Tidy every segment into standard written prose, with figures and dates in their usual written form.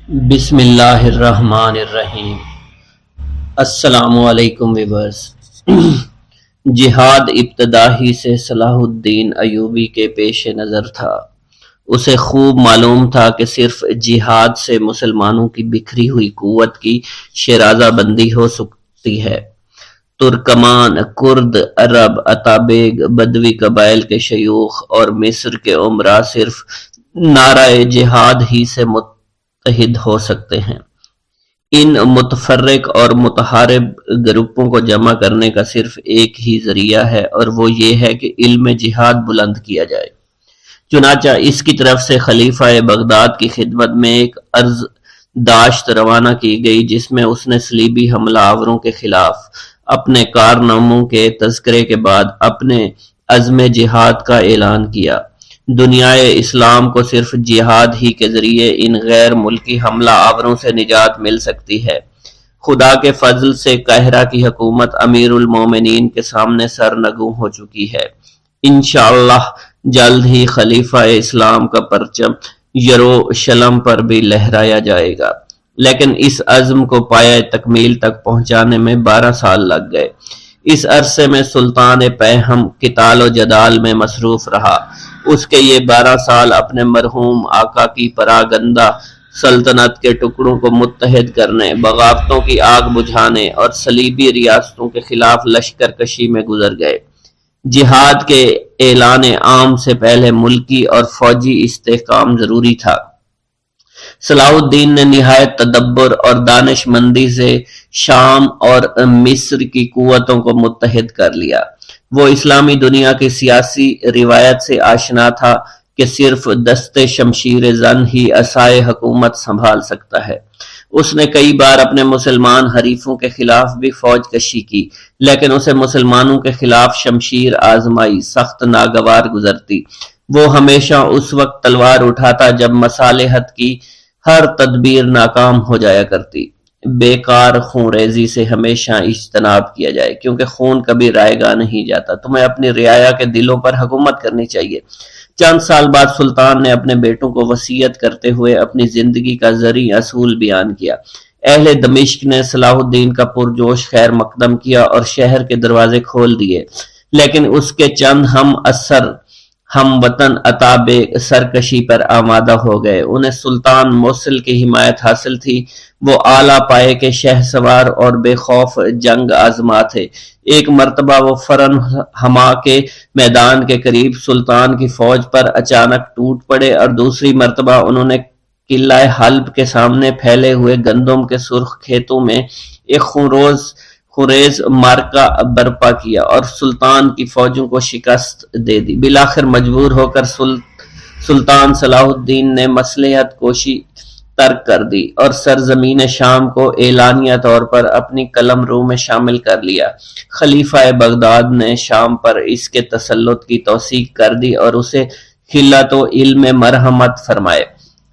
بسم اللہ الرحمن الرحیم۔ السلام علیکم ویورز۔ جہاد ابتدا ہی سے صلاح الدین ایوبی کے پیش نظر تھا۔ اسے خوب معلوم تھا کہ صرف جہاد سے مسلمانوں کی بکھری ہوئی قوت کی شیرازہ بندی ہو سکتی ہے۔ ترکمان، کرد، عرب، اتابیگ، بدوی قبائل کے شیوخ اور مصر کے امراء صرف نعرہ جہاد ہی سے متحد ہو سکتے ہیں۔ ان متفرق اور متحارب گروپوں کو جمع کرنے کا صرف ایک ہی ذریعہ ہے، اور وہ یہ ہے کہ علم جہاد بلند کیا جائے۔ چنانچہ اس کی طرف سے خلیفہ بغداد کی خدمت میں ایک عرض داشت روانہ کی گئی، جس میں اس نے صلیبی حملہ آوروں کے خلاف اپنے کارناموں کے تذکرے کے بعد اپنے عزم جہاد کا اعلان کیا۔ دنیائے اسلام کو صرف جہاد ہی کے ذریعے ان غیر ملکی حملہ آوروں سے نجات مل سکتی ہے۔ خدا کے فضل سے قاہرہ کی حکومت امیر المومنین کے سامنے سرنگوں ہو چکی ہے۔ انشاءاللہ جلد ہی خلیفہ اسلام کا پرچم یروشلم پر بھی لہرایا جائے گا، لیکن اس عزم کو پایہ تکمیل تک پہنچانے میں 12 سال لگ گئے۔ اس عرصے میں سلطان پیہم قتال و جدال میں مصروف رہا۔ اس کے یہ 12 سال اپنے مرحوم آقا کی پراگندہ سلطنت کے ٹکڑوں کو متحد کرنے، بغاوتوں کی آگ بجھانے اور صلیبی ریاستوں کے خلاف لشکر کشی میں گزر گئے۔ جہاد کے اعلان عام سے پہلے ملکی اور فوجی استحکام ضروری تھا۔ صلاح الدین نے نہایت تدبر اور دانش مندی سے شام اور مصر کی قوتوں کو متحد کر لیا۔ وہ اسلامی دنیا کی سیاسی روایت سے آشنا تھا کہ صرف دست شمشیر زن ہی عصائے حکومت سنبھال سکتا ہے۔ اس نے کئی بار اپنے مسلمان حریفوں کے خلاف بھی فوج کشی کی، لیکن اسے مسلمانوں کے خلاف شمشیر آزمائی سخت ناگوار گزرتی۔ وہ ہمیشہ اس وقت تلوار اٹھاتا جب مصالحت کی ہر تدبیر ناکام ہو جایا کرتی۔ بیکار خون ریزی سے ہمیشہ اجتناب کیا جائے، کیونکہ خون کبھی رائے گاہ نہیں جاتا۔ تمہیں اپنی رعایا کے دلوں پر حکومت کرنی چاہیے۔ چند سال بعد سلطان نے اپنے بیٹوں کو وصیت کرتے ہوئے اپنی زندگی کا زرعی اصول بیان کیا۔ اہل دمشق نے صلاح الدین کا پرجوش خیر مقدم کیا اور شہر کے دروازے کھول دیے، لیکن اس کے چند ہم وطن اتابے سرکشی پر آمادہ ہو گئے۔ انہیں سلطان موصل کی حمایت حاصل تھی۔ وہ اعلیٰ پائے کے شہ سوار اور بے خوف جنگ آزما تھے۔ ایک مرتبہ وہ فرن ہما کے میدان کے قریب سلطان کی فوج پر اچانک ٹوٹ پڑے، اور دوسری مرتبہ انہوں نے قلعہ حلب کے سامنے پھیلے ہوئے گندم کے سرخ کھیتوں میں ایک خونریز معرکہ برپا کیا اور سلطان کی فوجوں کو شکست دے دی۔ بالآخر مجبور ہو کر سلطان صلاح الدین نے مصلحت کوشی ترک کر دی اور سرزمین شام کو اعلانیہ طور پر اپنی قلم رو میں شامل کر لیا۔ خلیفہ بغداد نے شام پر اس کے تسلط کی توثیق کر دی اور اسے خلعت و علم مرحمت فرمائے۔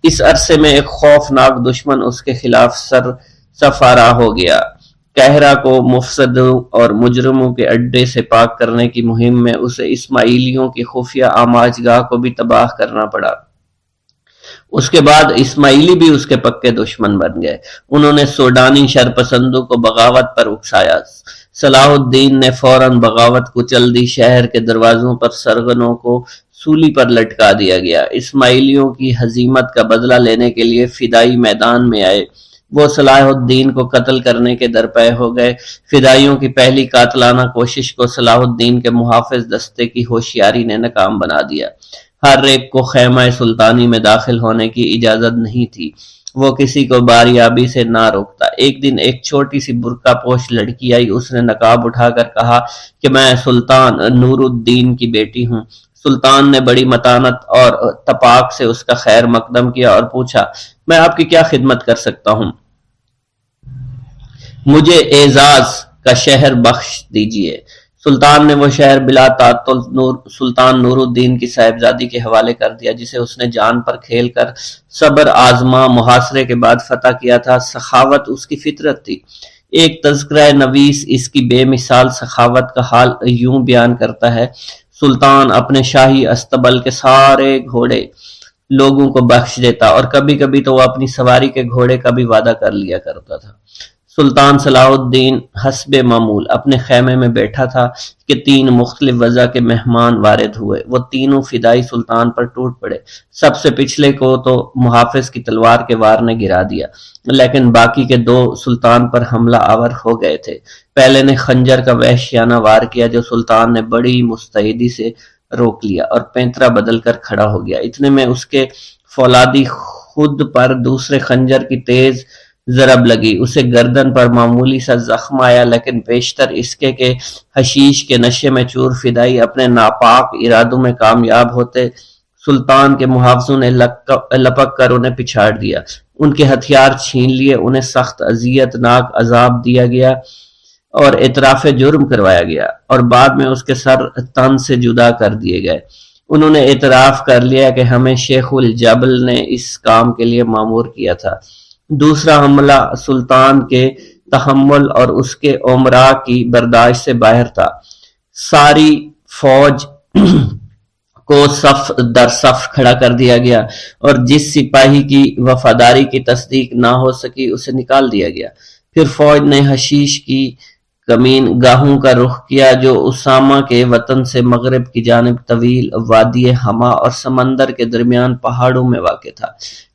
اس عرصے میں ایک خوفناک دشمن اس کے خلاف سرفراہ ہو گیا۔ قاہرہ کو مفسدوں اور مجرموں کے اڈے سے پاک کرنے کی مہم میں اسے اسماعیلیوں کی خفیہ آماج گاہ کو بھی تباہ کرنا پڑا۔ اس کے بعد اسماعیلی بھی اس کے پکے دشمن بن گئے۔ انہوں نے سوڈانی شرپسندوں کو بغاوت پر اکسایا۔ صلاح الدین نے فوراً بغاوت کچل دی۔ شہر کے دروازوں پر سرغنوں کو سولی پر لٹکا دیا گیا۔ اسماعیلیوں کی ہزیمت کا بدلہ لینے کے لیے فدائی میدان میں آئے۔ وہ صلاح الدین کو قتل کرنے کے درپے ہو گئے۔ فدائیوں کی پہلی قاتلانہ کوشش کو صلاح الدین کے محافظ دستے کی ہوشیاری نے ناکام بنا دیا۔ ہر ایک کو خیمہ سلطانی میں داخل ہونے کی اجازت نہیں تھی۔ وہ کسی کو باریابی سے نہ روکتا۔ ایک دن ایک چھوٹی سی برقع پوش لڑکی آئی۔ اس نے نقاب اٹھا کر کہا کہ میں سلطان نور الدین کی بیٹی ہوں۔ سلطان نے بڑی متانت اور تپاک سے اس کا خیر مقدم کیا اور پوچھا، میں آپ کی کیا خدمت کر سکتا ہوں؟ مجھے اعزاز کا شہر بخش دیجیے۔ سلطان نے وہ شہر بلا تعطل سلطان نور الدین کی صاحبزادی کے حوالے کر دیا، جسے اس نے جان پر کھیل کر صبر آزما محاصرے کے بعد فتح کیا تھا۔ سخاوت اس کی فطرت تھی۔ ایک تذکرہ نویس اس کی بے مثال سخاوت کا حال یوں بیان کرتا ہے: سلطان اپنے شاہی استبل کے سارے گھوڑے لوگوں کو بخش دیتا، اور کبھی کبھی تو وہ اپنی سواری کے گھوڑے کا بھی وعدہ کر لیا کرتا تھا۔ سلطان صلاح الدین حسب معمول اپنے خیمے میں بیٹھا تھا کہ 3 مختلف وضع کے مہمان وارد ہوئے۔ وہ تینوں فدائی سلطان پر ٹوٹ پڑے۔ سب سے پچھلے کو تو محافظ کی تلوار کے وار نے گرا دیا، لیکن باقی کے 2 سلطان پر حملہ آور ہو گئے تھے۔ پہلے نے خنجر کا وحشیانہ وار کیا، جو سلطان نے بڑی مستعدی سے روک لیا اور پینترا بدل کر کھڑا ہو گیا۔ اتنے میں اس کے فولادی خود پر دوسرے خنجر کی تیز ضرب لگی۔ اسے گردن پر معمولی سا زخم آیا، لیکن بیشتر اس کے کہ حشیش کے نشے میں چور فدائی اپنے ناپاک ارادوں میں کامیاب ہوتے۔ سلطان کے محافظوں نے لپک کر انہیں پچھاڑ دیا، ان کے ہتھیار چھین لیے، انہیں سخت اذیت ناک عذاب دیا گیا اور اعتراف جرم کروایا گیا، اور بعد میں اس کے سر تن سے جدا کر دیے گئے۔ انہوں نے اعتراف کر لیا کہ ہمیں شیخ الجبل نے اس کام کے لیے مامور کیا تھا۔ دوسرا حملہ سلطان کے تحمل اور اس کے امراء کی برداشت سے باہر تھا۔ ساری فوج کو صف در صف کھڑا کر دیا گیا، اور جس سپاہی کی وفاداری کی تصدیق نہ ہو سکی اسے نکال دیا گیا۔ پھر فوج نے حشیش کی کمین گاہوں کا رخ کیا، جو اسامہ کے وطن سے مغرب کی جانب طویل وادی ہما اور سمندر کے درمیان پہاڑوں میں واقع تھا۔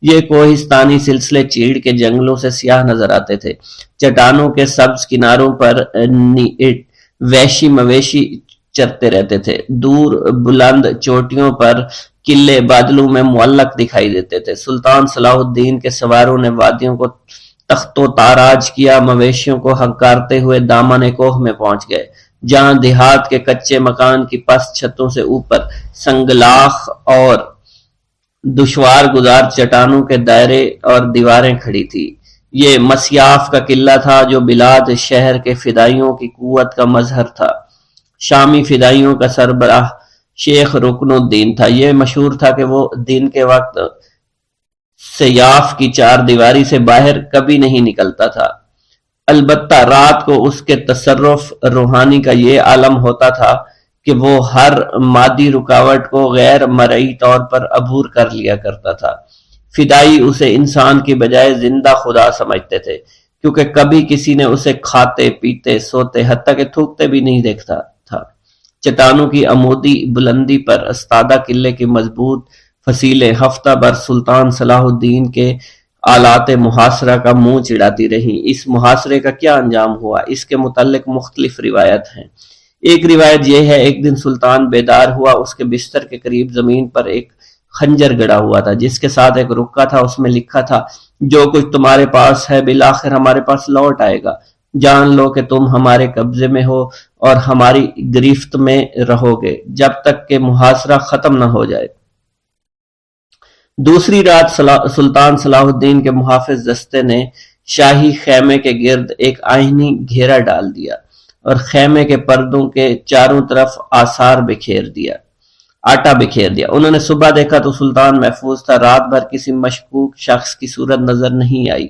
یہ کوہستانی سلسلے چیڑ کے جنگلوں سے سیاہ نظر آتے تھے۔ چٹانوں کے سبز کناروں پر وحشی مویشی چرتے رہتے تھے۔ دور بلند چوٹیوں پر قلعے بادلوں میں معلق دکھائی دیتے تھے۔ سلطان صلاح الدین کے سواروں نے وادیوں کو تخت و تاراج کیا، مویشیوں کو ہنکارتے ہوئے دامن کوہ میں پہنچ گئے، جہاں دیہات کے کچے مکان کی پست چھتوں سے اوپر سنگلاخ اور دشوار گزار چٹانوں کے دائرے اور دیواریں کھڑی تھی۔ یہ مسیاف کا قلعہ تھا، جو بلاد شہر کے فدائیوں کی قوت کا مظہر تھا۔ شامی فدائیوں کا سربراہ شیخ رکن الدین تھا۔ یہ مشہور تھا کہ وہ دن کے وقت سیاف کی 4 دیواری سے باہر کبھی نہیں نکلتا تھا، البتہ رات کو اس کے تصرف روحانی کا یہ عالم ہوتا تھا کہ وہ ہر مادی رکاوٹ کو غیر مرئی طور پر عبور کر لیا کرتا تھا۔ فدائی اسے انسان کی بجائے زندہ خدا سمجھتے تھے، کیونکہ کبھی کسی نے اسے کھاتے پیتے سوتے حتیٰ کہ تھوکتے بھی نہیں دیکھتا تھا۔ چٹانوں کی عمودی بلندی پر استادہ قلعے کی مضبوط فصیلیں ہفتہ بھر سلطان صلاح الدین کے آلات محاصرہ کا منہ چڑھاتی رہیں۔ اس محاصرے کا کیا انجام ہوا، اس کے متعلق مختلف روایت ہیں۔ ایک روایت یہ ہے، ایک دن سلطان بیدار ہوا، اس کے بستر کے قریب زمین پر ایک خنجر گڑا ہوا تھا، جس کے ساتھ ایک رکا تھا۔ اس میں لکھا تھا، جو کچھ تمہارے پاس ہے بالآخر ہمارے پاس لوٹ آئے گا۔ جان لو کہ تم ہمارے قبضے میں ہو اور ہماری گرفت میں رہو گے جب تک کہ محاصرہ ختم نہ ہو جائے۔ دوسری رات سلطان صلاح الدین کے محافظ دستے نے شاہی خیمے کے گرد ایک آئینی گھیرا ڈال دیا اور خیمے کے پردوں کے چاروں طرف آثار آٹا بکھیر دیا۔ انہوں نے صبح دیکھا تو سلطان محفوظ تھا۔ رات بھر کسی مشکوک شخص کی صورت نظر نہیں آئی۔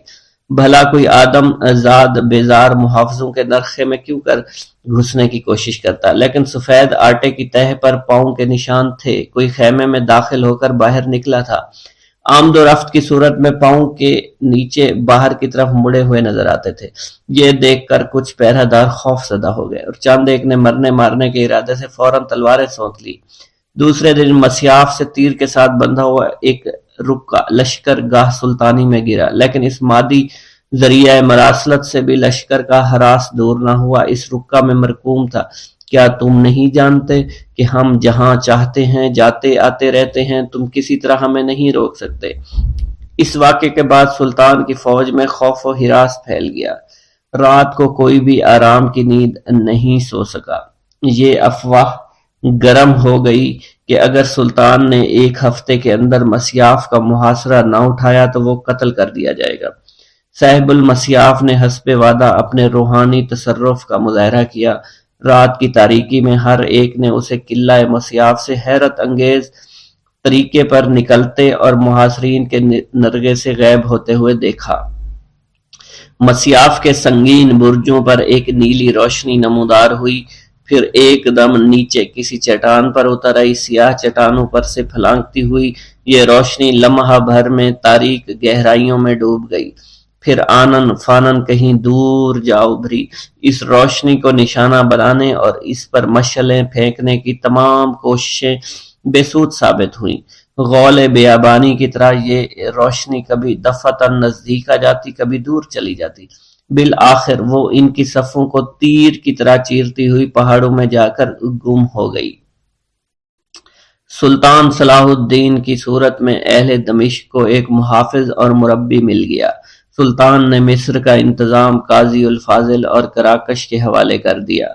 بھلا کوئی آدم زاد بیزار محافظوں کے نرخے میں کیوں کر گھسنے کی کوشش کرتا، لیکن سفید آٹے کی تہ پر پاؤں کے نشان تھے۔ کوئی خیمے میں داخل ہو کر باہر نکلا تھا۔ آمد و رفت کی صورت میں پاؤں کے نیچے باہر کی طرف مڑے ہوئے نظر آتے تھے۔ یہ دیکھ کر کچھ پہرہ دار خوف زدہ ہو گئے، اور چند ایک نے مرنے مارنے کے ارادے سے فوراً تلواریں سونت لی۔ دوسرے دن مسیاف سے تیر کے ساتھ بندھا ہوا ایک رکا لشکر گاہ سلطانی میں گرا، لیکن اس مادی ذریعہ مراسلت سے بھی لشکر کا ہراس دور نہ ہوا۔ اس رکا میں مرقوم تھا، کیا تم نہیں جانتے کہ ہم جہاں چاہتے ہیں جاتے آتے رہتے ہیں، تم کسی طرح ہمیں نہیں روک سکتے۔ اس واقعے کے بعد سلطان کی فوج میں خوف و ہراس پھیل گیا۔ رات کو کوئی بھی آرام کی نیند نہیں سو سکا۔ یہ افواہ گرم ہو گئی کہ اگر سلطان نے 1 ہفتے کے اندر مسیاف کا محاصرہ نہ اٹھایا تو وہ قتل کر دیا جائے گا۔ صاحب المسیاف نے حسب وعدہ اپنے روحانی تصرف کا مظاہرہ کیا۔ رات کی تاریکی میں ہر ایک نے اسے قلعہ مسیاف سے حیرت انگیز طریقے پر نکلتے اور محاصرین کے نرغے سے غائب ہوتے ہوئے دیکھا۔ مسیاف کے سنگین برجوں پر ایک نیلی روشنی نمودار ہوئی، پھر ایک دم نیچے کسی چٹان پر اتر آئی۔ سیاہ چٹانوں پر سے پھلانگتی ہوئی یہ روشنی لمحہ بھر میں تاریک گہرائیوں میں ڈوب گئی، پھر آنن فانن کہیں دور جا ابھری۔ اس روشنی کو نشانہ بنانے اور اس پر مشعلیں پھینکنے کی تمام کوششیں بے سود ثابت ہوئیں۔ غول بیابانی کی طرح یہ روشنی کبھی دفعتاً نزدیک آ جاتی، کبھی دور چلی جاتی۔ بالآخر وہ ان کی صفوں کو تیر کی طرح چیرتی ہوئی پہاڑوں میں جا کر گم ہو گئی۔ سلطان صلاح الدین کی صورت میں اہل دمشق کو ایک محافظ اور مربی مل گیا۔ سلطان نے مصر کا انتظام قاضی الفاضل اور کراکش کے حوالے کر دیا۔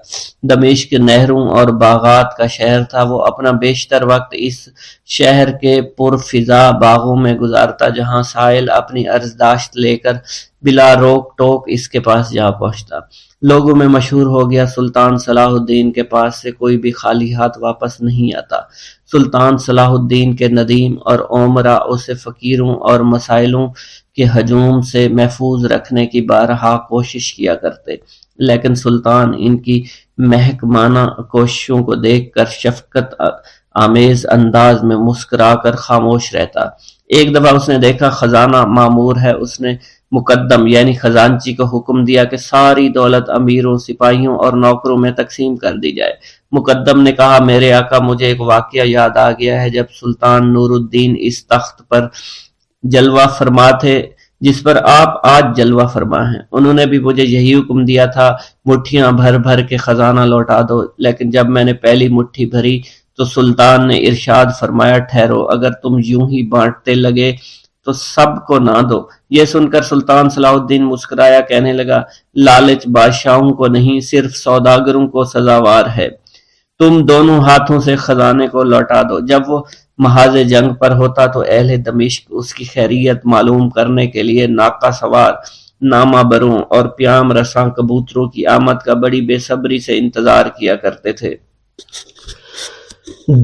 دمشق نہروں اور باغات کا شہر تھا، وہ اپنا بیشتر وقت اس شہر کے پرفضا باغوں میں گزارتا، جہاں سائل اپنی عرضداشت لے کر بلا روک ٹوک اس کے پاس جا پہنچتا۔ لوگوں میں مشہور ہو گیا، سلطان صلاح الدین کے پاس سے کوئی بھی خالی ہاتھ واپس نہیں آتا۔ سلطان صلاح الدین کے ندیم اور امراء اسے فقیروں اور مسائلوں کے ہجوم سے محفوظ رکھنے کی بارہا کوشش کیا کرتے، لیکن سلطان ان کی محکمانہ کوششوں کو دیکھ کر شفقت آمیز انداز میں مسکرا کر خاموش رہتا۔ ایک دفعہ اس نے دیکھا خزانہ معمور ہے، اس نے مقدم یعنی خزانچی کو حکم دیا کہ ساری دولت امیروں، سپاہیوں اور نوکروں میں تقسیم کر دی جائے۔ مقدم نے کہا، میرے آقا، مجھے ایک واقعہ یاد آ گیا ہے جب سلطان نور الدین اس تخت پر جلوہ فرما تھے جس پر آپ آج جلوہ فرما ہیں، انہوں نے بھی مجھے یہی حکم دیا تھا، مٹھیاں بھر بھر کے خزانہ لوٹا دو، لیکن جب میں نے پہلی مٹھی بھری تو سلطان نے ارشاد فرمایا، ٹھہرو، اگر تم یوں ہی بانٹتے لگے تو سب کو نہ دو۔ یہ سن کر سلطان صلاح الدین مسکرایا، کہنے لگا، لالچ بادشاہوں کو نہیں، صرف سوداگروں کو سزاوار ہے۔ تم دونوں ہاتھوں سے خزانے کو لوٹا دو۔ جب وہ محاذ جنگ پر ہوتا تو اہل دمشق اس کی خیریت معلوم کرنے کے لیے ناقہ سوار، نامہ بروں اور پیام رساں کبوتروں کی آمد کا بڑی بے صبری سے انتظار کیا کرتے تھے۔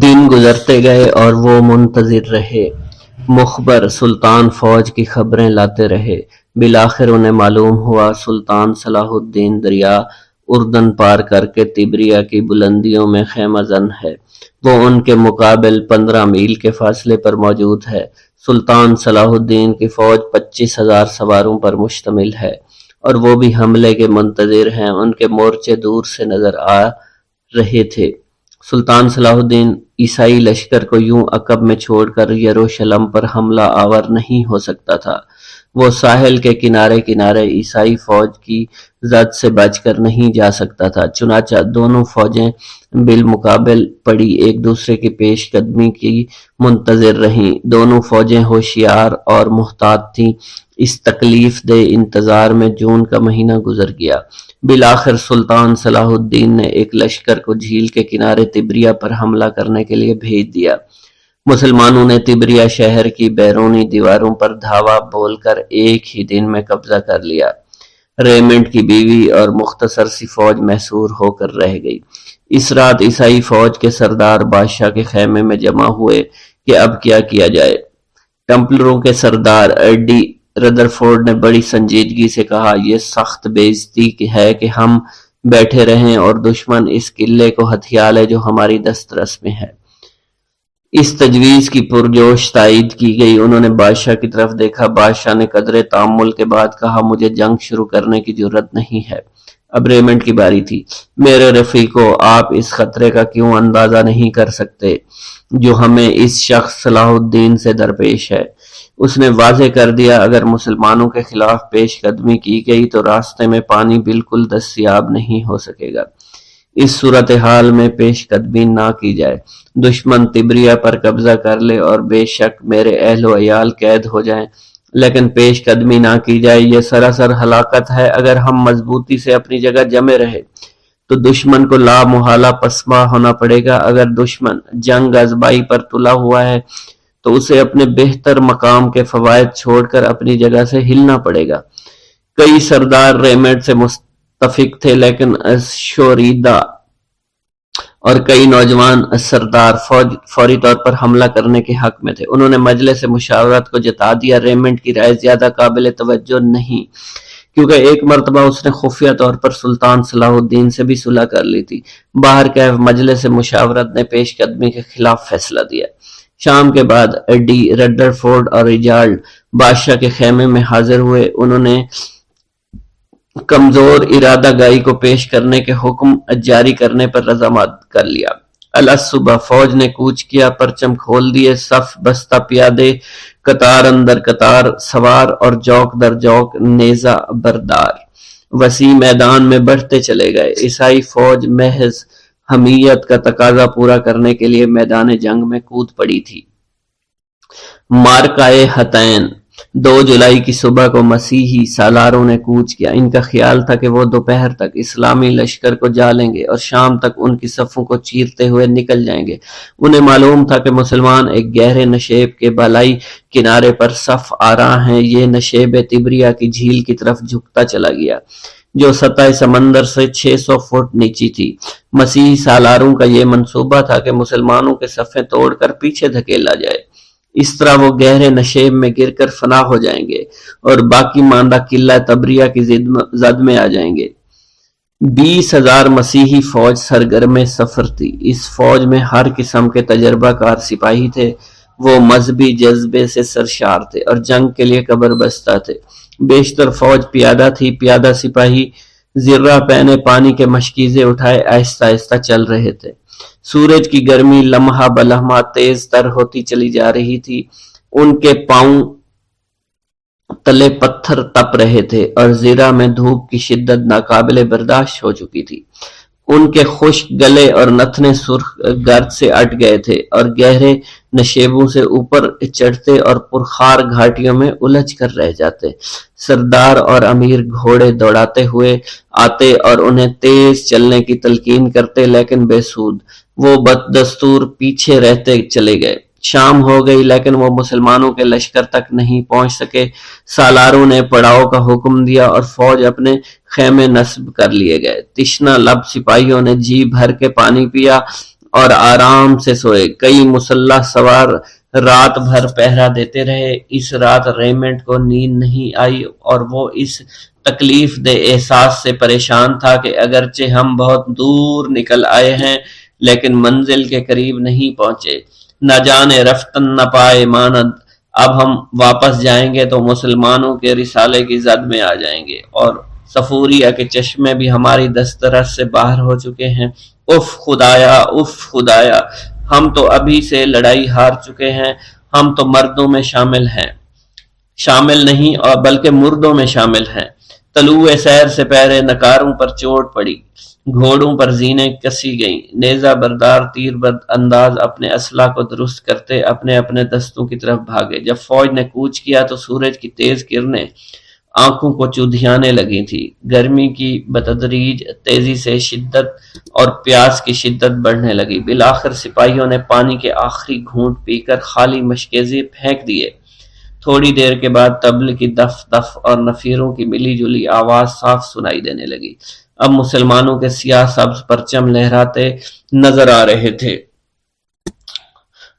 دن گزرتے گئے اور وہ منتظر رہے۔ مخبر سلطان فوج کی خبریں لاتے رہے۔ بالآخر انہیں معلوم ہوا سلطان صلاح الدین دریا اردن پار کر کے تبریہ کی بلندیوں میں خیمہ زن ہے۔ وہ ان کے مقابل 15 میل کے فاصلے پر موجود ہے۔ سلطان صلاح الدین کی فوج 25,000 سواروں پر مشتمل ہے اور وہ بھی حملے کے منتظر ہیں۔ ان کے مورچے دور سے نظر آ رہے تھے۔ سلطان صلاح الدین عیسائی لشکر کو یوں عقب میں چھوڑ کر یروشلم پر حملہ آور نہیں ہو سکتا تھا۔ وہ ساحل کے کنارے کنارے عیسائی فوج کی زد سے بچ کر نہیں جا سکتا تھا، چنانچہ دونوں فوجیں بالمقابل پڑی ایک دوسرے کی پیش قدمی کی منتظر رہیں۔ دونوں فوجیں ہوشیار اور محتاط تھیں۔ اس تکلیف دہ انتظار میں جون کا مہینہ گزر گیا۔ بالآخر سلطان صلاح الدین نے ایک لشکر کو جھیل کے کنارے تبریہ پر حملہ کرنے کے لیے بھیج دیا۔ مسلمانوں نے تبریہ شہر کی بیرونی دیواروں پر دھاوا بول کر ایک ہی دن میں قبضہ کر لیا۔ ریمنڈ کی بیوی اور مختصر سی فوج محصور ہو کر رہ گئی۔ اس رات عیسائی فوج کے سردار بادشاہ کے خیمے میں جمع ہوئے کہ اب کیا کیا جائے۔ ٹمپلروں کے سردار ایڈی ردرفورڈ نے بڑی سنجیدگی سے کہا، یہ سخت بے عزتی ہے کہ ہم بیٹھے رہیں اور دشمن اس قلعے کو ہتھیا لے جو ہماری دسترس میں ہے۔ اس تجویز کی پرجوش تائید کی گئی۔ انہوں نے بادشاہ کی طرف دیکھا۔ بادشاہ نے قدرے تأمل کے بعد کہا، مجھے جنگ شروع کرنے کی جرأت نہیں ہے۔ اب ریمنڈ کی باری تھی۔ میرے رفیقو، آپ اس خطرے کا کیوں اندازہ نہیں کر سکتے جو ہمیں اس شخص صلاح الدین سے درپیش ہے؟ اس نے واضح کر دیا، اگر مسلمانوں کے خلاف پیش قدمی کی گئی تو راستے میں پانی بالکل دستیاب نہیں ہو سکے گا۔ اس صورتحال میں پیش قدمی نہ کی جائے، دشمن تبریہ پر قبضہ کر لے اور بے شک میرے اہل و عیال قید ہو جائیں، لیکن پیش قدمی نہ کی جائے، یہ سراسر ہلاکت ہے۔ اگر ہم مضبوطی سے اپنی جگہ جمے رہے تو دشمن کو لا محالہ پسپا ہونا پڑے گا۔ اگر دشمن جنگ ازبائی پر تلا ہوا ہے تو اسے اپنے بہتر مقام کے فوائد چھوڑ کر اپنی جگہ سے ہلنا پڑے گا۔ کئی سردار ریمنڈ سے متفق تھے، لیکن شوریدہ اور کئی نوجوان سردار فوری طور پر حملہ کرنے کے حق میں تھے۔ انہوں نے مجلس مشاورت کو جتا دیا۔ ریمنڈ کی رائے زیادہ قابل توجہ نہیں، کیونکہ ایک مرتبہ اس نے خفیہ طور پر سلطان صلاح الدین سے بھی صلح کر لی تھی۔ باہر کیف مجلس مشاورت نے پیش قدمی کے خلاف فیصلہ دیا۔ شام کے بعد ایڈی، ردرفورڈ اور ریجالڈ بادشاہ کے خیمے میں حاضر ہوئے۔ انہوں نے کمزور ارادہ گائی کو پیش کرنے کے حکم جاری کرنے پر رضامند کر لیا۔ الصبح فوج نے کوچ کیا، پرچم کھول دیے، صف بستہ پیادے، قطار اندر قطار سوار اور جوک در جوک نیزہ بردار وسیع میدان میں بڑھتے چلے گئے۔ عیسائی فوج محض حمیت کا تقاضا پورا کرنے کے لیے میدان جنگ میں کود پڑی تھی۔ مارکائے حطین 2 جولائی کی صبح کو مسیحی سالاروں نے کوچ کیا۔ ان کا خیال تھا کہ وہ دوپہر تک اسلامی لشکر کو جا لیں گے اور شام تک ان کی صفوں کو چیرتے ہوئے نکل جائیں گے۔ انہیں معلوم تھا کہ مسلمان ایک گہرے نشیب کے بالائی کنارے پر صف آراں ہیں۔ یہ نشیب تبریہ کی جھیل کی طرف جھکتا چلا گیا، جو سطح سمندر سے 600 فٹ نیچی تھی۔ مسیحی سالاروں کا یہ منصوبہ تھا کہ مسلمانوں کے صفیں توڑ کر پیچھے دھکیلا جائے۔ اس طرح وہ گہرے نشیب میں گر کر فنا ہو جائیں گے اور باقی ماندہ قلعہ تبریہ کی زد میں آ جائیں گے۔ 20,000 مسیحی فوج سرگرم سفر تھی۔ اس فوج میں ہر قسم کے تجربہ کار سپاہی تھے۔ وہ مذہبی جذبے سے سرشار تھے اور جنگ کے لیے قبر بستہ تھے۔ بیشتر فوج پیادہ تھی۔ پیادہ سپاہی زرہ پہنے، پانی کے مشکیزے اٹھائے آہستہ آہستہ چل رہے تھے۔ سورج کی گرمی لمحہ بلمحہ تیز تر ہوتی چلی جا رہی تھی۔ ان کے پاؤں تلے پتھر تپ رہے تھے اور زرہ میں دھوپ کی شدت ناقابل برداشت ہو چکی تھی۔ ان کے خشک گلے اور نتنے سرخ گرد سے اٹ گئے تھے اور گہرے نشیبوں سے اوپر چڑھتے اور پرخار گھاٹیوں میں الجھ کر رہ جاتے۔ سردار اور امیر گھوڑے دوڑاتے ہوئے آتے اور انہیں تیز چلنے کی تلقین کرتے، لیکن بے سود۔ وہ بدستور پیچھے رہتے چلے گئے۔ شام ہو گئی لیکن وہ مسلمانوں کے لشکر تک نہیں پہنچ سکے۔ سالاروں نے پڑاؤ کا حکم دیا اور فوج اپنے خیمے نصب کر لیے گئے۔ تشنہ لب سپاہیوں نے جی بھر کے پانی پیا اور آرام سے سوئے۔ کئی مسلح سوار رات بھر پہرا دیتے رہے۔ اس رات ریمنڈ کو نیند نہیں آئی اور وہ اس تکلیف دہ احساس سے پریشان تھا کہ اگرچہ ہم بہت دور نکل آئے ہیں لیکن منزل کے قریب نہیں پہنچے۔ نہ جانے رفتن نہ پائے ماند، اب ہم واپس جائیں گے تو مسلمانوں کے رسالے کی زد میں آ جائیں گے اور صفوریہ کے چشمے بھی ہماری دسترس سے باہر ہو چکے ہیں۔ اف خدایا، اف خدایا، ہم تو ابھی سے لڑائی ہار چکے ہیں۔ ہم تو مردوں میں شامل نہیں اور بلکہ مردوں میں شامل ہیں۔ طلوع سحر سے پہلے نکاروں پر چوٹ پڑی، گھوڑوں پر زینیں کسی گئیں۔ نیزہ بردار تیر انداز اپنے اسلحہ کو درست کرتے اپنے اپنے دستوں کی طرف بھاگے۔ جب فوج نے کوچ کیا تو سورج کی تیز کرنیں آنکھوں کو چودھیانے لگی تھی۔ گرمی کی بتدریج تیزی سے شدت اور پیاس کی شدت بڑھنے لگی۔ بالآخر سپاہیوں نے پانی کے آخری گھونٹ پی کر خالی مشکیزے پھینک دیے۔ تھوڑی دیر کے بعد طبل کی دف دف اور نفیروں کی ملی جلی آواز صاف سنائی دینے لگی۔ اب مسلمانوں کے سیاہ سبز پرچم لہراتے نظر آ رہے تھے۔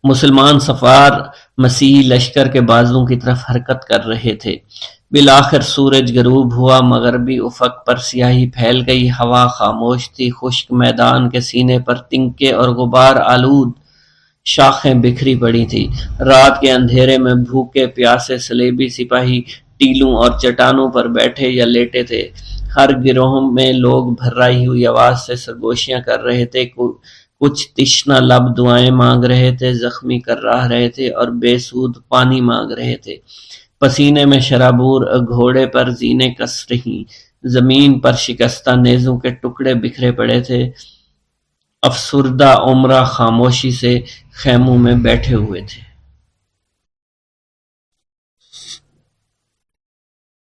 مسلمان سفار مسیحی لشکر کے بازوں کی طرف حرکت کر رہے تھے۔ بالآخر سورج غروب ہوا، مغربی افق پر سیاہی پھیل گئی، ہوا خاموش تھی، خشک میدان کے سینے پر تنکے اور غبار آلود شاخیں بکھری پڑی تھی۔ رات کے اندھیرے میں بھوکے پیاسے صلیبی سپاہی ٹیلوں اور چٹانوں پر بیٹھے یا لیٹے تھے۔ ہر گروہ میں لوگ بھرائی ہوئی آواز سے سرگوشیاں کر رہے تھے، کچھ تشنہ لب دعائیں مانگ رہے تھے، زخمی کرراہ رہے تھے اور بے سود پانی مانگ رہے تھے۔ پسینے میں شرابور گھوڑے پر زینیں کس رہیں، زمین پر شکستہ نیزوں کے ٹکڑے بکھرے پڑے تھے۔ افسردہ عمرہ خاموشی سے خیموں میں بیٹھے ہوئے تھے۔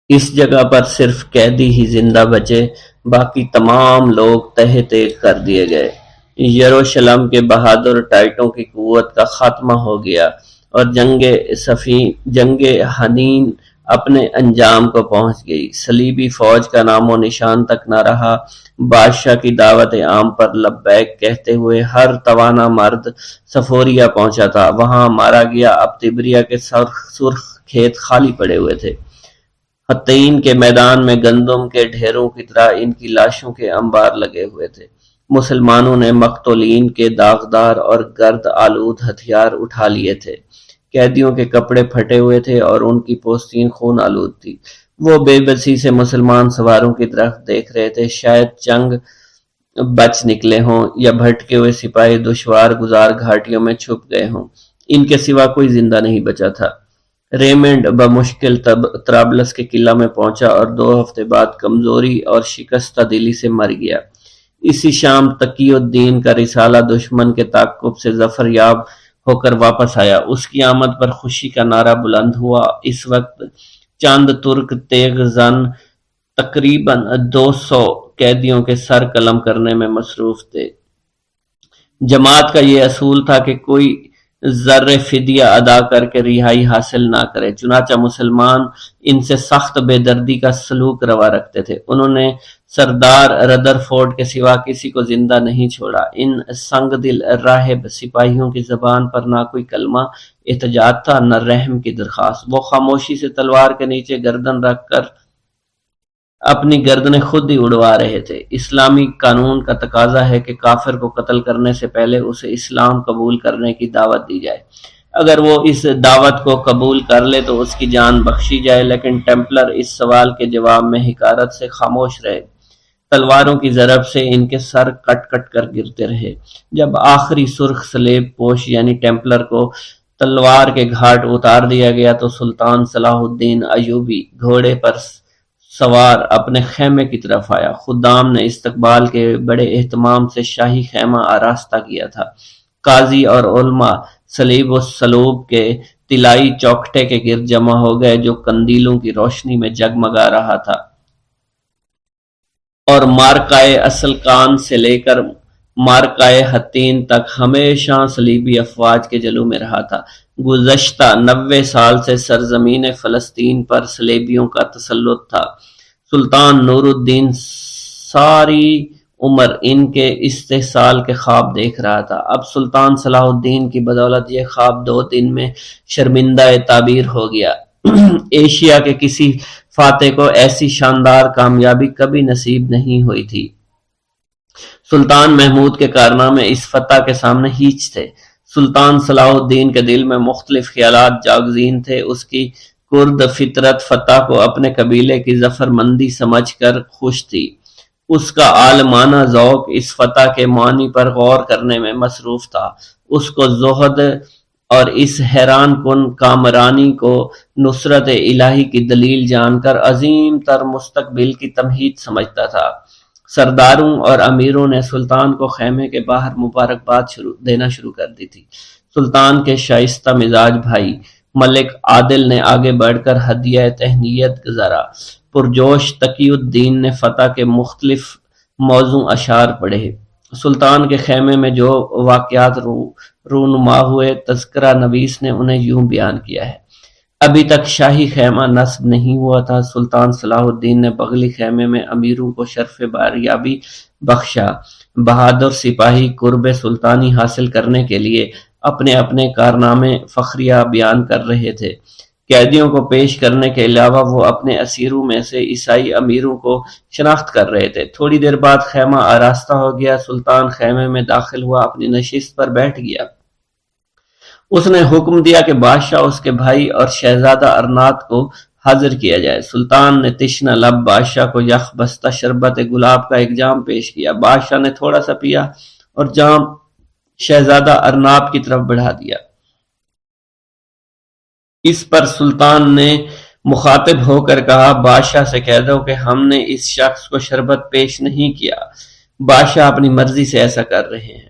اس جگہ پر صرف قیدی ہی زندہ بچے، باقی تمام لوگ تہہ تیغ کر دیے گئے۔ یروشلم کے بہادر ٹائٹوں کی قوت کا خاتمہ ہو گیا اور جنگ حنین اپنے انجام کو پہنچ گئی۔ صلیبی فوج کا نام و نشان تک نہ رہا۔ بادشاہ کی دعوت عام پر لبیک کہتے ہوئے ہر توانا مرد صفوریہ پہنچا تھا۔ وہاں مارا گیا۔ اب تبریہ کے سرخ کھیت خالی پڑے ہوئے تھے۔ حطین کے میدان میں گندم کے ڈھیروں کی طرح ان کی لاشوں کے انبار لگے ہوئے تھے۔ مسلمانوں نے مقتولین کے داغدار اور گرد آلود ہتھیار اٹھا لیے تھے۔ قیدیوں کے کپڑے پھٹے ہوئے تھے اور ان کی پوستین خون آلود تھی۔ وہ بے بسی سے مسلمان سواروں کی طرف دیکھ رہے تھے، شاید جنگ بچ نکلے ہوں یا بھٹکے ہوئے سپاہی دشوار گزار گھاٹیوں میں چھپ گئے ہوں۔ ان کے سوا کوئی زندہ نہیں بچا تھا۔ ریمنڈ بمشکل طرابلس کے قلعہ میں پہنچا اور 2 ہفتے بعد کمزوری اور شکستہ دلی سے مر گیا۔ اسی شام تقی الدین کا رسالہ دشمن کے تعقب سے ظفر یاب ہو کر واپس آیا۔ اس کی آمد پر خوشی کا نعرہ بلند ہوا۔ اس وقت چند ترک تیغ زن تقریباً 200 قیدیوں کے سر قلم کرنے میں مصروف تھے۔ جماعت کا یہ اصول تھا کہ کوئی زر فدیہ ادا کر کے رہائی حاصل نہ کرے، چنانچہ مسلمان ان سے سخت بے دردی کا سلوک روا رکھتے تھے۔ انہوں نے سردار ردرفورڈ کے سوا کسی کو زندہ نہیں چھوڑا۔ ان سنگ دل راہب سپاہیوں کی زبان پر نہ کوئی کلمہ احتجاج تھا، نہ رحم کی درخواست۔ وہ خاموشی سے تلوار کے نیچے گردن رکھ کر اپنی گردنیں خود ہی اڑوا رہے تھے۔ اسلامی قانون کا تقاضا ہے کہ کافر کو قتل کرنے سے پہلے اسے اسلام قبول کرنے کی دعوت دی جائے۔ اگر وہ اس دعوت کو قبول کر لے تو اس کی جان بخشی جائے، لیکن ٹیمپلر اس سوال کے جواب میں حقارت سے خاموش رہے۔ تلواروں کی ضرب سے ان کے سر کٹ کٹ کر گرتے رہے۔ جب آخری سرخ سلیب پوش یعنی ٹیمپلر کو تلوار کے گھاٹ اتار دیا گیا تو سلطان صلاح الدین ایوبی گھوڑے پر سوار اپنے خیمے کی طرف آیا۔ خدام نے استقبال کے بڑے اہتمام سے شاہی خیمہ آراستہ کیا تھا۔ قاضی اور علماء صلیب و صلوب کے طلائی چوکھٹے کے گرد جمع ہو گئے جو قندیلوں کی روشنی میں جگمگا رہا تھا اور مارکائے اسلقان سے لے کر مارکائے حطین تک ہمیشہ صلیبی افواج کے جلو میں رہا تھا۔ گزشتہ 90 سال سے سرزمین فلسطین پر صلیبیوں کا تسلط تھا۔ سلطان نور الدین ساری عمر ان کے استحصال کے خواب دیکھ رہا تھا۔ اب سلطان صلاح الدین کی بدولت یہ خواب 2 دن میں شرمندہ تعبیر ہو گیا۔ ایشیا کے کسی فاتح کو ایسی شاندار کامیابی کبھی نصیب نہیں ہوئی تھی۔ سلطان محمود کے کارنامے اس فتح کے سامنے ہیچ تھے۔ سلطان صلاح الدین کے دل میں مختلف خیالات جاگزین تھے۔ اس کی کرد فطرت فتح کو اپنے قبیلے کی ظفر مندی سمجھ کر خوش تھی۔ اس کا عالمانہ ذوق اس فتح کے معنی پر غور کرنے میں مصروف تھا۔ اس کو زہد اور اس حیران کن کامرانی کو نصرت الہی کی دلیل جان کر عظیم تر مستقبل کی تمہید سمجھتا تھا۔ سرداروں اور امیروں نے سلطان کو خیمے کے باہر مبارکباد دینا شروع کر دی تھی۔ سلطان کے شائستہ مزاج بھائی ملک عادل نے آگے بڑھ کر ہدیہ تہنیت گزارا۔ پرجوش تقی الدین نے فتح کے مختلف موزوں اشعار پڑھے۔ سلطان کے خیمے میں جو واقعات رونما ہوئے تذکرہ نویس نے انہیں یوں بیان کیا ہے۔ ابھی تک شاہی خیمہ نصب نہیں ہوا تھا۔ سلطان صلاح الدین نے بغلی خیمے میں امیروں کو شرف باریابی بخشا۔ بہادر سپاہی قرب سلطانی حاصل کرنے کے لیے اپنے اپنے کارنامے فخریہ بیان کر رہے تھے۔ قیدیوں کو پیش کرنے کے علاوہ وہ اپنے اسیروں میں سے عیسائی امیروں کو شناخت کر رہے تھے۔ تھوڑی دیر بعد خیمہ آراستہ ہو گیا۔ سلطان خیمے میں داخل ہوا، اپنی نشست پر بیٹھ گیا۔ اس نے حکم دیا کہ بادشاہ، اس کے بھائی اور شہزادہ ارنات کو حاضر کیا جائے۔ سلطان نے تشنہ لب بادشاہ کو یخ بستہ شربت گلاب کا ایک جام پیش کیا۔ بادشاہ نے تھوڑا سا پیا اور جام شہزادہ ارناب کی طرف بڑھا دیا۔ اس پر سلطان نے مخاطب ہو کر کہا، بادشاہ سے کہہ دو کہ ہم نے اس شخص کو شربت پیش نہیں کیا۔ بادشاہ اپنی مرضی سے ایسا کر رہے ہیں۔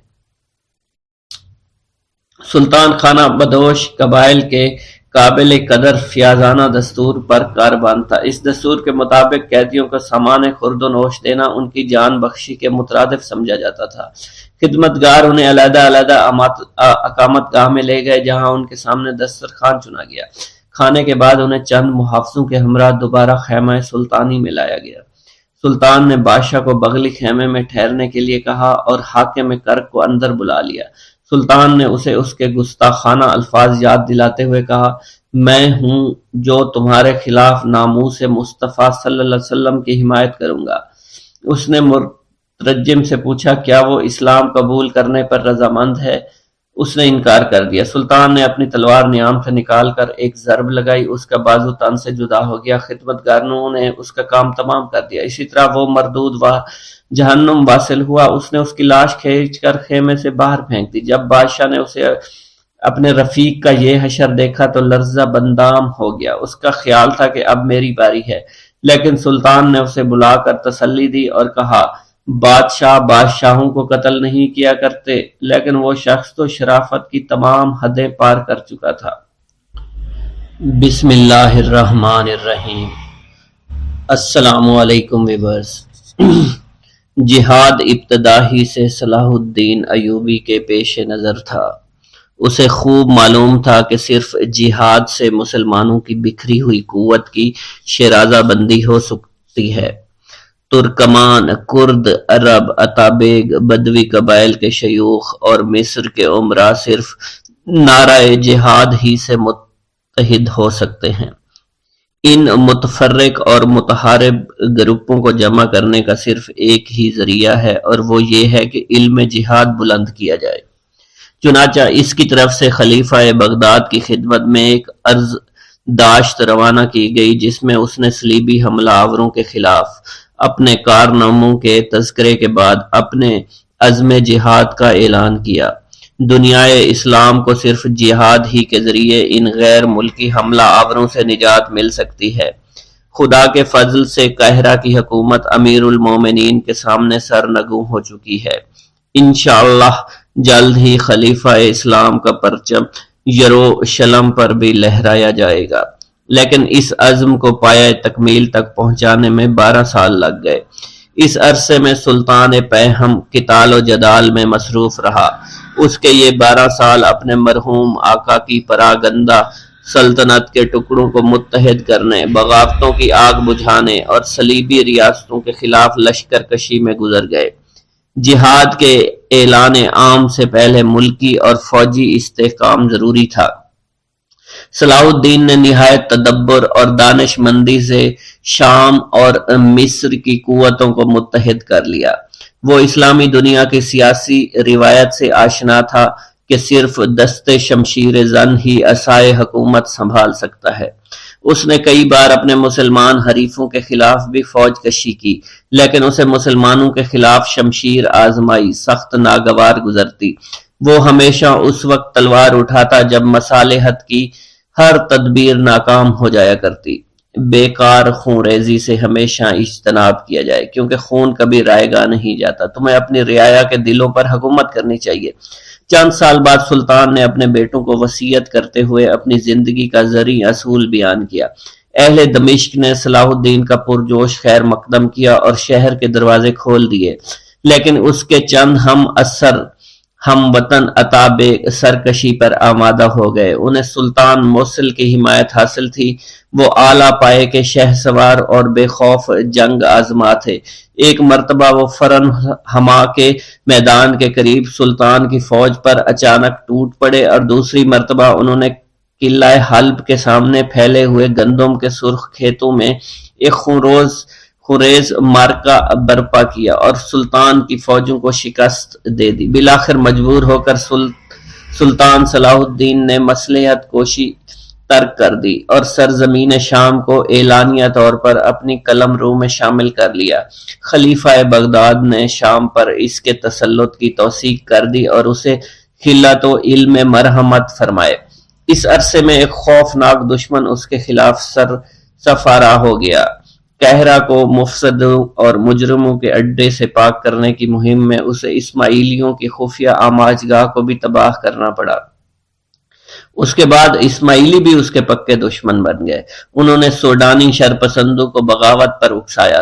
سلطان خانہ بدوش قبائل کے قابل قدر فیاضانہ دستور پر کاربان تھا۔ اس دستور کے مطابق قیدیوں کو سامان خورد و نوش دینا ان کی جان بخشی کے مترادف سمجھا جاتا تھا۔ خدمتگار انہیں علیحدہ علیحدہ اقامت گاہ میں لے گئے جہاں ان کے سامنے دسترخوان چنا گیا۔ کھانے کے بعد انہیں چند محافظوں کے ہمراہ دوبارہ خیمہ سلطانی میں لایا گیا۔ سلطان نے بادشاہ کو بغلی خیمے میں ٹھہرنے کے لیے کہا اور حاکم کرک کو اندر بلا لیا۔ سلطان نے اسے اس کے گستاخانہ الفاظ یاد دلاتے ہوئے کہا، میں ہوں جو تمہارے خلاف ناموس مصطفیٰ صلی اللہ علیہ وسلم کی حمایت کروں گا۔ اس نے مترجم سے پوچھا کیا وہ اسلام قبول کرنے پر رضامند ہے؟ اس نے انکار کر دیا۔ سلطان نے اپنی تلوار نیام سے نکال کر ایک ضرب لگائی، اس کا بازو تن سے جدا ہو گیا۔ خدمتگاروں نے اس کا کام تمام کر دیا۔ اسی طرح وہ مردود جہنم واصل ہوا۔ اس نے اس کی لاش کھینچ کر خیمے سے باہر پھینک دی۔ جب بادشاہ نے اسے اپنے رفیق کا یہ حشر دیکھا تو لرزہ بندام ہو گیا۔ اس کا خیال تھا کہ اب میری باری ہے، لیکن سلطان نے اسے بلا کر تسلی دی اور کہا بادشاہ بادشاہوں کو قتل نہیں کیا کرتے، لیکن وہ شخص تو شرافت کی تمام حدیں پار کر چکا تھا۔ بسم اللہ الرحمن الرحیم۔ السلام علیکم ویورز۔ جہاد ابتدا ہی سے صلاح الدین ایوبی کے پیش نظر تھا۔ اسے خوب معلوم تھا کہ صرف جہاد سے مسلمانوں کی بکھری ہوئی قوت کی شیرازہ بندی ہو سکتی ہے۔ ترکمان، کرد، عرب، اتابیگ، بدوی قبائل کے شیوخ اور مصر کے امراء صرف نعرہ جہاد ہی سے متحد ہو سکتے ہیں۔ ان متفرق اور متحارب گروپوں کو جمع کرنے کا صرف ایک ہی ذریعہ ہے، اور وہ یہ ہے کہ علم جہاد بلند کیا جائے۔ چنانچہ اس کی طرف سے خلیفہ بغداد کی خدمت میں ایک عرض داشت روانہ کی گئی، جس میں اس نے صلیبی حملہ آوروں کے خلاف اپنے کارناموں کے تذکرے کے بعد اپنے عزم جہاد کا اعلان کیا۔ دنیائے اسلام کو صرف جہاد ہی کے ذریعے ان غیر ملکی حملہ آوروں سے نجات مل سکتی ہے۔ خدا کے فضل سے قاہرہ کی حکومت امیر المومنین کے سامنے سرنگوں ہو چکی ہے۔ انشاءاللہ جلد ہی خلیفہ اسلام کا پرچم یروشلم پر بھی لہرایا جائے گا، لیکن اس عزم کو پایہ تکمیل تک پہنچانے میں 12 سال لگ گئے۔ اس عرصے میں سلطان پیہم قتال و جدال میں مصروف رہا۔ اس کے یہ 12 سال اپنے مرحوم آقا کی پراگندہ سلطنت کے ٹکڑوں کو متحد کرنے، بغاوتوں کی آگ بجھانے اور صلیبی ریاستوں کے خلاف لشکر کشی میں گزر گئے۔ جہاد کے اعلان عام سے پہلے ملکی اور فوجی استحکام ضروری تھا۔ صلاح الدین نے نہایت تدبر اور دانش مندی سے شام اور مصر کی قوتوں کو متحد کر لیا۔ وہ اسلامی دنیا کی سیاسی روایت سے آشنا تھا کہ صرف دست شمشیر زن ہی عصائے حکومت سنبھال سکتا ہے۔ اس نے کئی بار اپنے مسلمان حریفوں کے خلاف بھی فوج کشی کی، لیکن اسے مسلمانوں کے خلاف شمشیر آزمائی سخت ناگوار گزرتی۔ وہ ہمیشہ اس وقت تلوار اٹھاتا جب مصالحت کی ہر تدبیر ناکام ہو جایا کرتی۔ بیکار خون ریزی سے ہمیشہ اجتناب کیا جائے، کیونکہ خون کبھی رائے گاہ نہیں جاتا۔ تمہیں اپنی رعایا کے دلوں پر حکومت کرنی چاہیے۔ چند سال بعد سلطان نے اپنے بیٹوں کو وصیت کرتے ہوئے اپنی زندگی کا زرعی اصول بیان کیا۔ اہل دمشق نے صلاح الدین کا پرجوش خیر مقدم کیا اور شہر کے دروازے کھول دیے، لیکن اس کے چند ہم وطن اتابے سرکشی پر آمادہ ہو گئے۔ انہیں سلطان موصل کی حمایت حاصل تھی۔ وہ اعلیٰ پائے کے شہ سوار اور بے خوف جنگ آزما تھے۔ ایک مرتبہ وہ فرن ہما کے میدان کے قریب سلطان کی فوج پر اچانک ٹوٹ پڑے، اور دوسری مرتبہ انہوں نے قلعہ حلب کے سامنے پھیلے ہوئے گندم کے سرخ کھیتوں میں ایک خونریز معرکہ برپا کیا اور سلطان کی فوجوں کو شکست دے دی۔ بالآخر مجبور ہو کر سلطان صلاح الدین نے مصلحت کوشی ترک کر دی اور سرزمین شام کو اعلانیہ طور پر اپنی قلم رو میں شامل کر لیا۔ خلیفہ بغداد نے شام پر اس کے تسلط کی توثیق کر دی اور اسے خلعت و علم مرحمت فرمائے۔ اس عرصے میں ایک خوفناک دشمن اس کے خلاف سرفراہ ہو گیا۔ قاہرہ کو مفسدوں اور مجرموں کے اڈے سے پاک کرنے کی مہم میں اسے اسماعیلیوں کی خفیہ آماج گاہ کو بھی تباہ کرنا پڑا۔ اس کے بعد اسماعیلی بھی اس کے پکے دشمن بن گئے۔ انہوں نے سوڈانی شرپسندوں کو بغاوت پر اکسایا۔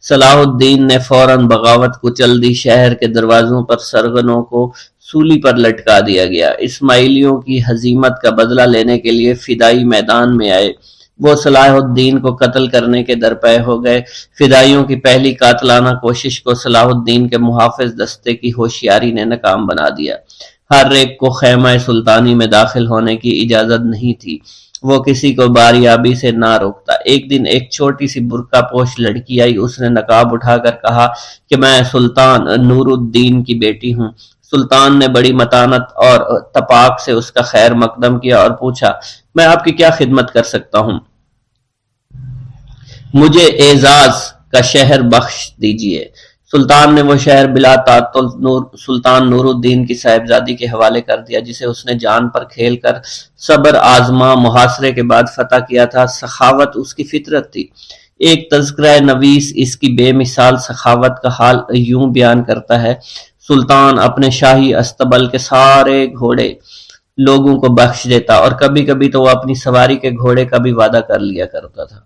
صلاح الدین نے فوراً بغاوت کچل دی۔ شہر کے دروازوں پر سرغنوں کو سولی پر لٹکا دیا گیا۔ اسماعیلیوں کی ہزیمت کا بدلہ لینے کے لیے فدائی میدان میں آئے۔ وہ صلاح الدین کو قتل کرنے کے درپے ہو گئے۔ فدائیوں کی پہلی قاتلانہ کوشش کو صلاح الدین کے محافظ دستے کی ہوشیاری نے ناکام بنا دیا۔ ہر ایک کو خیمہ سلطانی میں داخل ہونے کی اجازت نہیں تھی۔ وہ کسی کو باریابی سے نہ روکتا۔ ایک دن ایک چھوٹی سی برقع پوش لڑکی آئی، اس نے نقاب اٹھا کر کہا کہ میں سلطان نور الدین کی بیٹی ہوں۔ سلطان نے بڑی متانت اور تپاک سے اس کا خیر مقدم کیا اور پوچھا، میں آپ کی کیا خدمت کر سکتا ہوں؟ مجھے اعزاز کا شہر بخش دیجیے۔ سلطان نے وہ شہر بلا تعطل سلطان نور الدین کی صاحبزادی کے حوالے کر دیا، جسے اس نے جان پر کھیل کر صبر آزما محاصرے کے بعد فتح کیا تھا۔ سخاوت اس کی فطرت تھی۔ ایک تذکرہ نویس اس کی بے مثال سخاوت کا حال یوں بیان کرتا ہے: سلطان اپنے شاہی استبل کے سارے گھوڑے لوگوں کو بخش دیتا، اور کبھی کبھی تو وہ اپنی سواری کے گھوڑے کا بھی وعدہ کر لیا کرتا تھا۔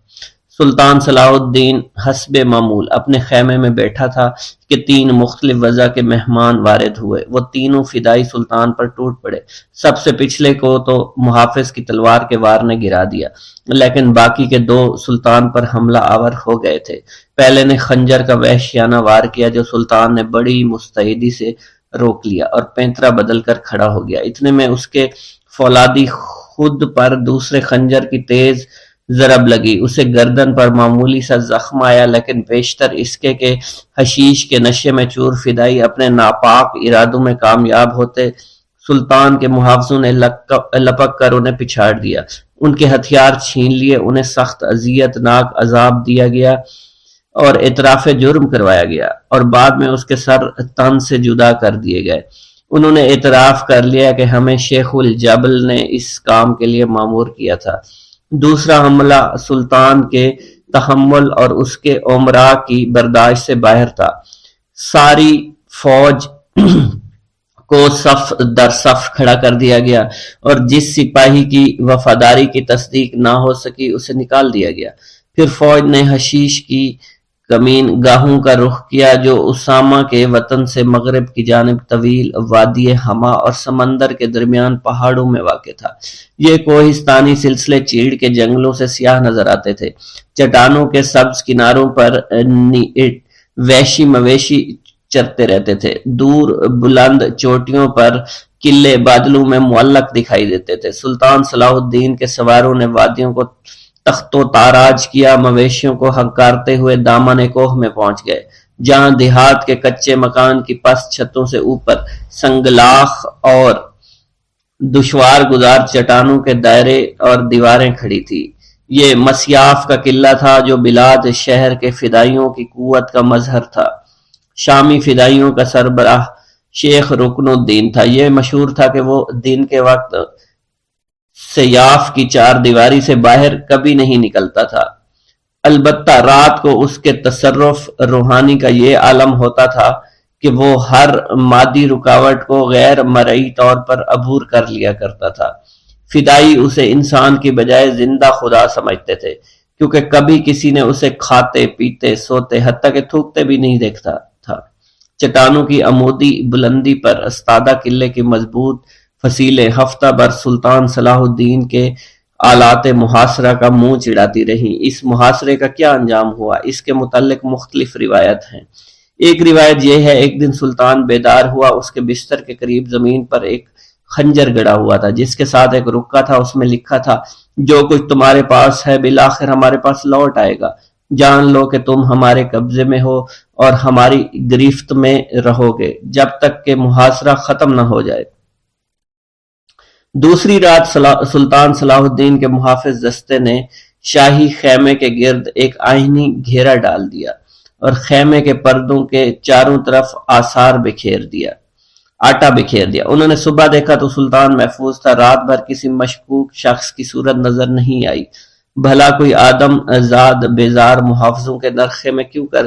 سلطان صلاح الدین حسب معمول اپنے خیمے میں بیٹھا تھا کہ 3 مختلف وضع کے مہمان وارد ہوئے۔ وہ تینوں فدائی سلطان پر ٹوٹ پڑے۔ سب سے پچھلے کو تو محافظ کی تلوار کے وار نے گرا دیا، لیکن باقی کے 2 سلطان پر حملہ آور ہو گئے تھے۔ پہلے نے خنجر کا وحشیانہ وار کیا، جو سلطان نے بڑی مستعدی سے روک لیا اور پینترا بدل کر کھڑا ہو گیا۔ اتنے میں اس کے فولادی خود پر دوسرے خنجر کی تیز ضرب لگی۔ اسے گردن پر معمولی سا زخم آیا، لیکن بیشتر اس کے کہ حشیش کے نشے میں چور فدائی اپنے ناپاک ارادوں میں کامیاب ہوتے۔ سلطان کے محافظوں نے لپک کر انہیں پچھاڑ دیا، ان کے ہتھیار چھین لیے، انہیں سخت اذیت ناک عذاب دیا گیا اور اعتراف جرم کروایا گیا، اور بعد میں اس کے سر تن سے جدا کر دیے گئے۔ انہوں نے اعتراف کر لیا کہ ہمیں شیخ الجبل نے اس کام کے لیے مامور کیا تھا۔ دوسرا حملہ سلطان کے تحمل اور اس کے امراء کی برداشت سے باہر تھا۔ ساری فوج کو صف در صف کھڑا کر دیا گیا، اور جس سپاہی کی وفاداری کی تصدیق نہ ہو سکی اسے نکال دیا گیا۔ پھر فوج نے حشیش کی کمین گاہوں کا رخ کیا، جو اسامہ کے وطن سے مغرب کی جانب طویل وادی ہما اور سمندر کے درمیان پہاڑوں میں واقع تھا۔ یہ کوہستانی سلسلے چیڑ کے جنگلوں سے سیاہ نظر آتے تھے۔ چٹانوں کے سبز کناروں پر وحشی مویشی چرتے رہتے تھے۔ دور بلند چوٹیوں پر قلعے بادلوں میں معلق دکھائی دیتے تھے۔ سلطان صلاح الدین کے سواروں نے وادیوں کو تخت و تاراج کیا، مویشیوں کو ہنکارتے ہوئے دامن کوہ میں پہنچ گئے، جہاں دیہات کے کچے مکان کی پست چھتوں سے اوپر سنگلاخ اور دشوار گزار چٹانوں کے دائرے اور دیواریں کھڑی تھی۔ یہ مسیاف کا قلعہ تھا، جو بلاد شہر کے فدائیوں کی قوت کا مظہر تھا۔ شامی فدائیوں کا سربراہ شیخ رکن الدین تھا۔ یہ مشہور تھا کہ وہ دن کے وقت سیاف کی 4 دیواری سے باہر کبھی نہیں نکلتا تھا، البتہ رات کو اس کے تصرف روحانی کا یہ عالم ہوتا تھا کہ وہ ہر مادی رکاوٹ کو غیر مرئی طور پر عبور کر لیا کرتا تھا۔ فدائی اسے انسان کی بجائے زندہ خدا سمجھتے تھے، کیونکہ کبھی کسی نے اسے کھاتے پیتے سوتے حتیٰ کہ تھوکتے بھی نہیں دیکھتا تھا۔ چٹانوں کی عمودی بلندی پر استادہ قلعے کی مضبوط فصیلیں ہفتہ بھر سلطان صلاح الدین کے آلات محاصرہ کا منہ چڑھاتی رہیں۔ اس محاصرے کا کیا انجام ہوا، اس کے متعلق مختلف روایت ہیں۔ ایک روایت یہ ہے: ایک دن سلطان بیدار ہوا، اس کے بستر کے قریب زمین پر ایک خنجر گڑا ہوا تھا، جس کے ساتھ ایک رکا تھا۔ اس میں لکھا تھا: جو کچھ تمہارے پاس ہے بالآخر ہمارے پاس لوٹ آئے گا۔ جان لو کہ تم ہمارے قبضے میں ہو اور ہماری گرفت میں رہو گے جب تک کہ محاصرہ ختم نہ ہو جائے۔ دوسری رات سلطان صلاح الدین کے محافظ دستے نے شاہی خیمے کے گرد ایک آئینی گھیرا ڈال دیا اور خیمے کے پردوں کے چاروں طرف آثار آٹا بکھیر دیا۔ انہوں نے صبح دیکھا تو سلطان محفوظ تھا۔ رات بھر کسی مشکوک شخص کی صورت نظر نہیں آئی۔ بھلا کوئی آدم زاد بیزار محافظوں کے نرخے میں کیوں کر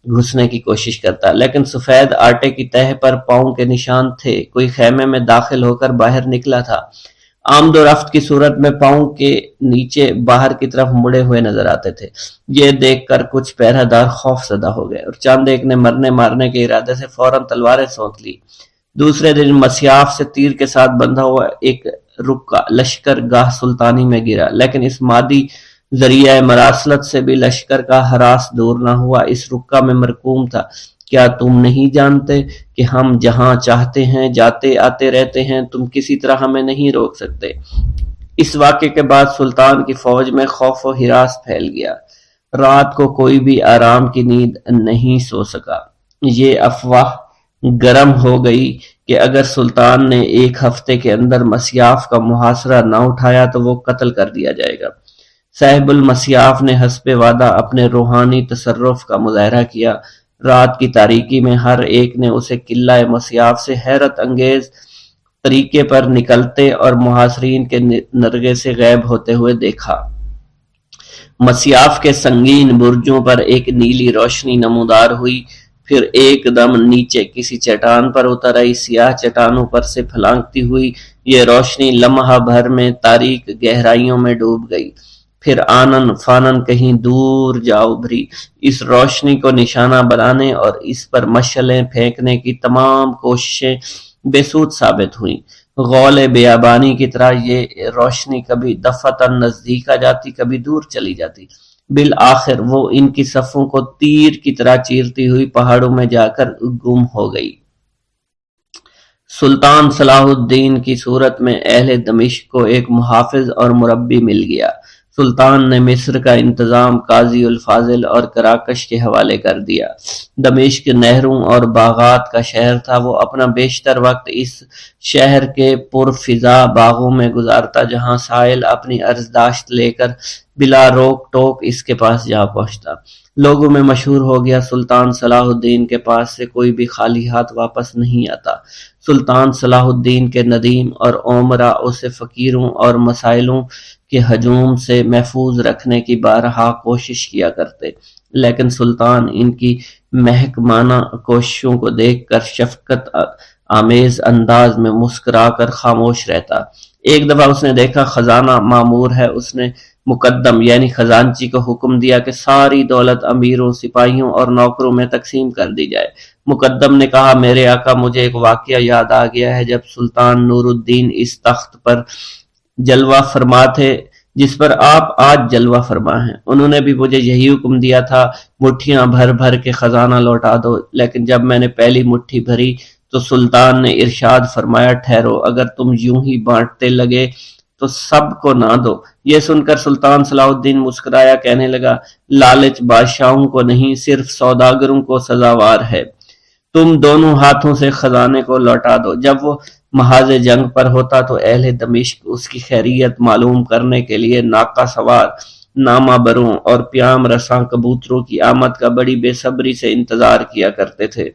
گھسنے کی کوشش کرتا، لیکن سفید آٹے کی تہ پر پاؤں کے نشان تھے۔ کوئی خیمے میں داخل ہو کر باہر نکلا تھا۔ آمد و رفت کی صورت میں پاؤں کے نیچے باہر کی طرف مڑے ہوئے نظر آتے تھے۔ یہ دیکھ کر کچھ پہرہ دار خوف زدہ ہو گئے، اور چاند ایک نے مرنے مارنے کے ارادے سے فوراً تلواریں سونت لی۔ دوسرے دن مسیاف سے تیر کے ساتھ بندھا ہوا ایک رکا لشکر گاہ سلطانی میں گرا، لیکن اس مادی ذریعہ مراسلت سے بھی لشکر کا ہراس دور نہ ہوا۔ اس رکا میں مرقوم تھا: کیا تم نہیں جانتے کہ ہم جہاں چاہتے ہیں جاتے آتے رہتے ہیں، تم کسی طرح ہمیں نہیں روک سکتے۔ اس واقعے کے بعد سلطان کی فوج میں خوف و ہراس پھیل گیا۔ رات کو کوئی بھی آرام کی نیند نہیں سو سکا۔ یہ افواہ گرم ہو گئی کہ اگر سلطان نے ایک ہفتے کے اندر مسیاف کا محاصرہ نہ اٹھایا تو وہ قتل کر دیا جائے گا۔ صاحب المسیاف نے حسب وعدہ اپنے روحانی تصرف کا مظاہرہ کیا۔ رات کی تاریکی میں ہر ایک نے اسے قلعہ مسیاف سے حیرت انگیز طریقے پر نکلتے اور محاصرین کے نرغے سے غائب ہوتے ہوئے دیکھا۔ مسیاف کے سنگین برجوں پر ایک نیلی روشنی نمودار ہوئی، پھر ایک دم نیچے کسی چٹان پر اتر آئی۔ سیاہ چٹانوں پر سے پھلانگتی ہوئی یہ روشنی لمحہ بھر میں تاریک گہرائیوں میں ڈوب گئی، پھر آنن فانن کہیں دور جا ابھری۔ اس روشنی کو نشانہ بنانے اور اس پر مشعلیں پھینکنے کی تمام کوششیں بے سود ثابت ہوئیں۔ غول بیابانی کی طرح یہ روشنی کبھی دفعتاً نزدیک آ جاتی، کبھی دور چلی جاتی۔ بالآخر وہ ان کی صفوں کو تیر کی طرح چیرتی ہوئی پہاڑوں میں جا کر گم ہو گئی۔ سلطان صلاح الدین کی صورت میں اہل دمشق کو ایک محافظ اور مربی مل گیا۔ سلطان نے مصر کا انتظام قاضی الفاضل اور کراکش کے حوالے کر دیا۔ دمشق نہروں اور باغات کا شہر تھا۔ وہ اپنا بیشتر وقت اس شہر کے پرفضا باغوں میں گزارتا، جہاں سائل اپنی عرضداشت لے کر بلا روک ٹوک اس کے پاس جا پہنچتا۔ لوگوں میں مشہور ہو گیا، سلطان صلاح الدین کے پاس سے کوئی بھی خالی ہاتھ واپس نہیں آتا۔ سلطان صلاح الدین کے ندیم اور امراء اسے فقیروں اور مسائلوں کے ہجوم سے محفوظ رکھنے کی بارہا کوشش کیا کرتے، لیکن سلطان ان کی محکمانہ کوششوں کو دیکھ کر شفقت آمیز انداز میں مسکرا کر خاموش رہتا۔ ایک دفعہ اس نے دیکھا خزانہ معمور ہے۔ اس نے مقدم یعنی خزانچی کو حکم دیا کہ ساری دولت امیروں، سپاہیوں اور نوکروں میں تقسیم کر دی جائے۔ مقدم نے کہا، میرے آقا، مجھے ایک واقعہ یاد آ گیا ہے۔ جب سلطان نور الدین اس تخت پر جلوہ فرما تھے جس پر آپ آج جلوہ فرما ہیں، انہوں نے بھی مجھے یہی حکم دیا تھا، مٹھیاں بھر بھر کے خزانہ لوٹا دو۔ لیکن جب میں نے پہلی مٹھی بھری تو سلطان نے ارشاد فرمایا، ٹھہرو، اگر تم یوں ہی بانٹتے لگے تو سب کو نہ دو۔ یہ سن کر سلطان صلاح الدین مسکرایا، کہنے لگا، لالچ بادشاہوں کو نہیں، صرف سوداگروں کو سزاوار ہے۔ تم دونوں ہاتھوں سے خزانے کو لوٹا دو۔ جب وہ محاذ جنگ پر ہوتا تو اہل دمشق اس کی خیریت معلوم کرنے کے لیے ناقہ سوار، نامہ بروں اور پیام رساں کبوتروں کی آمد کا بڑی بے صبری سے انتظار کیا کرتے تھے۔